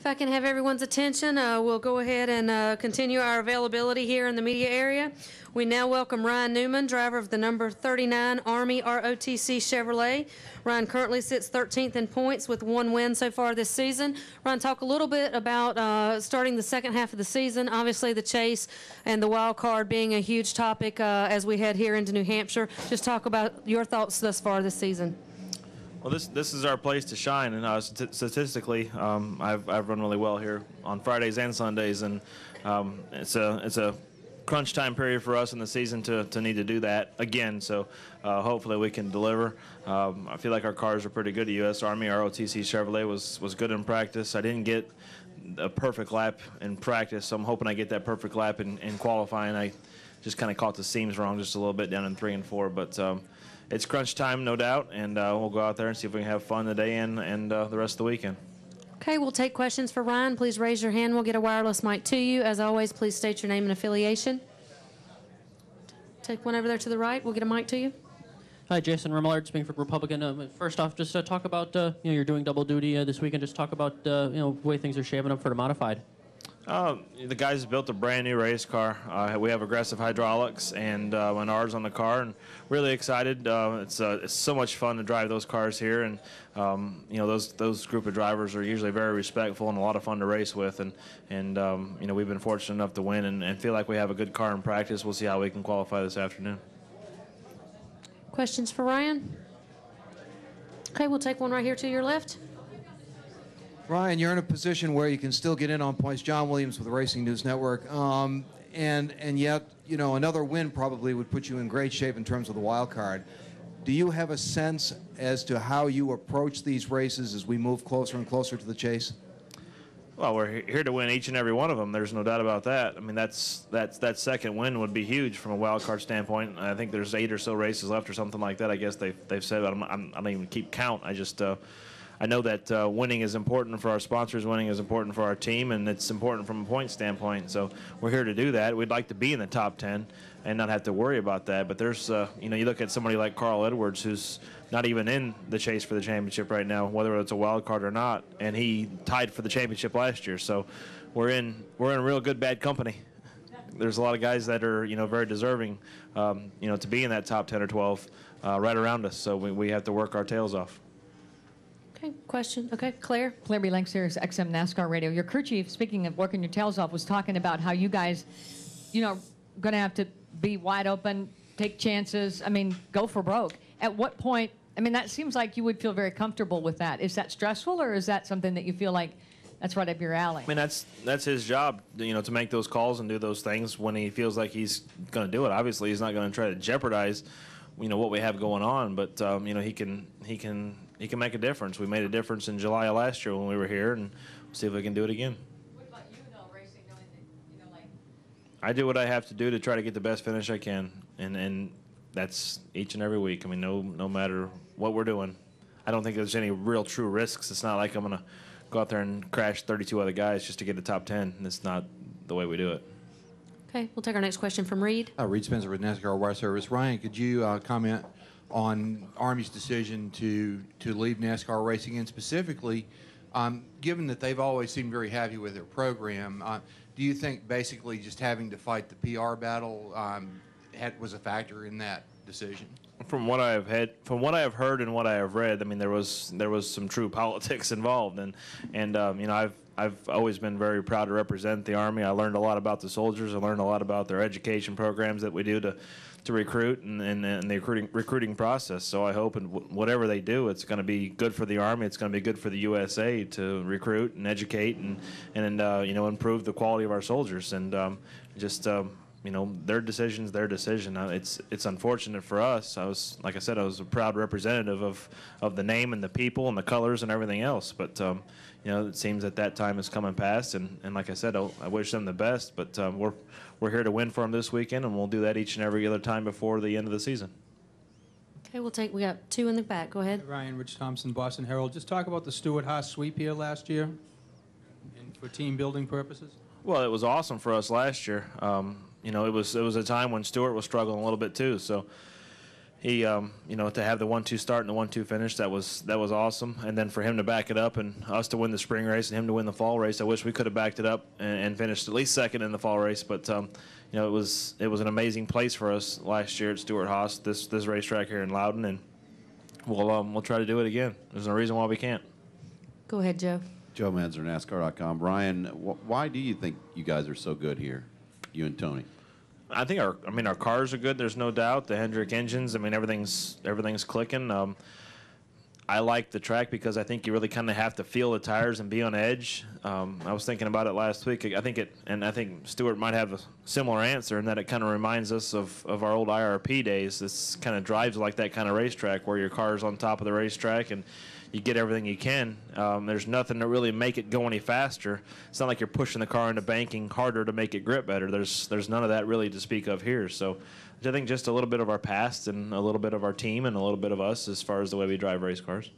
If I can have everyone's attention, we'll go ahead and continue our availability here in the media area. We now welcome Ryan Newman, driver of the number 39 Army ROTC Chevrolet. Ryan currently sits 13th in points with 1 win so far this season. Ryan, talk a little bit about starting the second half of the season. Obviously, the chase and the wild card being a huge topic as we head here into New Hampshire. Just talk about your thoughts thus far this season. Well, this is our place to shine, and statistically, I've run really well here on Fridays and Sundays, and it's a crunch time period for us in the season to need to do that again. So hopefully we can deliver. I feel like our cars are pretty good at U.S. Army. Our OTC Chevrolet was good in practice. I didn't get a perfect lap in practice, so I'm hoping I get that perfect lap in qualifying. I just kind of caught the seams wrong just a little bit down in 3 and 4, but. It's crunch time, no doubt, and we'll go out there and see if we can have fun today and the rest of the weekend. Okay, we'll take questions for Ryan. Please raise your hand. We'll get a wireless mic to you. As always, please state your name and affiliation. Take one over there to the right. We'll get a mic to you. Hi, Jason Remillard, speaking for Republican. First off, just talk about you're doing double duty this weekend. Just talk about the way things are shaping up for the modified. The guys built a brand new race car. We have aggressive hydraulics and Menards on the car, and really excited. It's so much fun to drive those cars here, and those group of drivers are usually very respectful and a lot of fun to race with. And we've been fortunate enough to win and feel like we have a good car in practice. We'll see how we can qualify this afternoon. Questions for Ryan? Okay, we'll take one right here to your left. Ryan, you're in a position where you can still get in on points. John Williams with the Racing News Network. And yet, another win probably would put you in great shape in terms of the wild card. Do you have a sense as to how you approach these races as we move closer and closer to the chase? Well, we're here to win each and every one of them. There's no doubt about that. I mean, that second win would be huge from a wild card standpoint. I think there's 8 or so races left or something like that. I guess they've said. I don't even keep count. I know that winning is important for our sponsors, winning is important for our team, and it's important from a point standpoint. So we're here to do that. We'd like to be in the top 10 and not have to worry about that. But there's, you look at somebody like Carl Edwards, who's not even in the chase for the championship right now, whether it's a wild card or not, and he tied for the championship last year. So we're in real good bad company. There's a lot of guys that are, very deserving, to be in that top 10 or 12 right around us. So we have to work our tails off. Okay, question. Okay, Claire. Claire B. Lang, Sirius XM NASCAR Radio. Your crew chief, speaking of working your tails off, was talking about how you guys, going to have to be wide open, take chances, go for broke. At what point, that seems like you would feel very comfortable with that. Is that stressful, or is that something that you feel like that's right up your alley? That's his job, to make those calls and do those things when he feels like he's going to do it. Obviously, he's not going to try to jeopardize, what we have going on, but he can make a difference. We made a difference in July of last year when we were here, and we'll see if we can do it again. What about you, though, racing, knowing that, I do what I have to do to try to get the best finish I can, and that's each and every week. No matter what we're doing. I don't think there's any real true risks. It's not like I'm going to go out there and crash 32 other guys just to get the top 10. That's not the way we do it. Okay, we'll take our next question from Reed. Reed Spencer with NASCAR Wire Service. Ryan, could you comment on Army's decision to leave NASCAR racing, and specifically, given that they've always seemed very happy with their program, do you think basically just having to fight the PR battle was a factor in that decision? From what I have heard and what I have read, there was some true politics involved, and I've always been very proud to represent the Army. I learned a lot about the soldiers. I learned a lot about their education programs that we do to recruit and the recruiting process. So I hope whatever they do, it's going to be good for the Army. It's going to be good for the USA to recruit and educate and improve the quality of our soldiers. And their decision's their decision. It's unfortunate for us. Like I said, I was a proud representative of the name and the people and the colors and everything else. But it seems that time has come and passed. And like I said, I wish them the best. But we're here to win for them this weekend, and we'll do that each and every other time before the end of the season. Okay, we got 2 in the back. Go ahead. Ryan, Rich Thompson, Boston Herald. Just talk about the Stewart-Haas sweep here last year, and for team building purposes. Well, it was awesome for us last year. It was a time when Stewart was struggling a little bit too. So, he, you know, to have the 1-2 start and the 1-2 finish, that was awesome. And then for him to back it up and us to win the spring race and him to win the fall race, I wish we could have backed it up and finished at least second in the fall race. But you know, it was an amazing place for us last year at Stewart-Haas, this racetrack here in Loudon, and we'll try to do it again. There's no reason why we can't. Go ahead, Joe. Joe Manzer, NASCAR.com. Ryan, why do you think you guys are so good here, you and Tony? I think our cars are good. There's no doubt. The Hendrick engines. I mean, everything's clicking. I like the track because I think you really kind of have to feel the tires and be on edge. I was thinking about it last week. I think Stewart might have a similar answer in that it kind of reminds us of our old IRP days. This kind of drives like that kind of racetrack where your car's on top of the racetrack and you get everything you can. There's nothing to really make it go any faster. It's not like you're pushing the car into banking harder to make it grip better. There's none of that really to speak of here. So I think just a little bit of our past and a little bit of our team and a little bit of us as far as the way we drive race cars.